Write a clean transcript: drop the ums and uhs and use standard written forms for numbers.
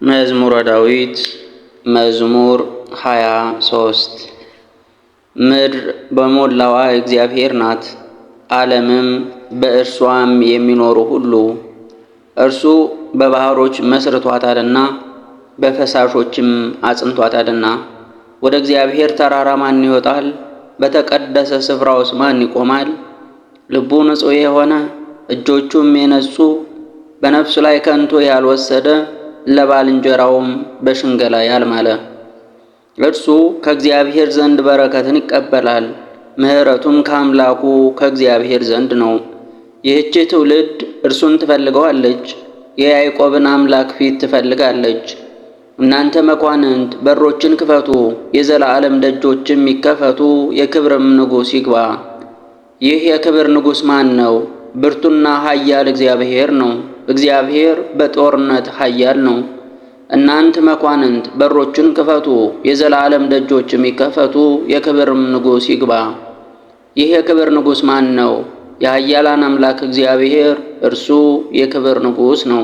መዝሙረ ዳዊት መዝሙር 23 ምድር በሞላዋ እግዚአብሔር ናት፣ ዓለምም በእርሷም የሚኖሩ ሁሉ። እርሱ በባህሮች መስርቷታልና በፈሳሾችም አጽንቷታልና። ወደ እግዚአብሔር ተራራ ማን ይወጣል? በተቀደሰ ስፍራውስ ማን ይቆማል? ልቡ ንጹሕ የሆነ እጆቹም የነጹ፣ በነፍሱ ላይ ከንቱ ያልወሰደ፣ ለባልንጀራውም በሽንገላ ያልማለ። እርሱ ከእግዚአብሔር ዘንድ በረከትን ይቀበላል፣ ምሕረቱም ከአምላኩ ከእግዚአብሔር ዘንድ ነው። ይህች ትውልድ እርሱን ትፈልገዋለች፣ የያዕቆብን አምላክ ፊት ትፈልጋለች። እናንተ መኳንንት በሮችን ክፈቱ፣ የዘላለም ደጆችም ይከፈቱ፣ የክብርም ንጉሥ ይግባ። ይህ የክብር ንጉሥ ማን ነው? ብርቱና ኃያል እግዚአብሔር ነው። እግዚአብሔር በጦርነት ኃያል ነው። እናንተ መኳንንት በሮችን ክፈቱ፣ የዘላለም ደጆችም ይከፈቱ፣ የክብርም ንጉሥ ይግባ። ይህ የክብር ንጉሥ ማን ነው? የኃያላን አምላክ እግዚአብሔር፣ እርሱ የክብር ንጉሥ ነው።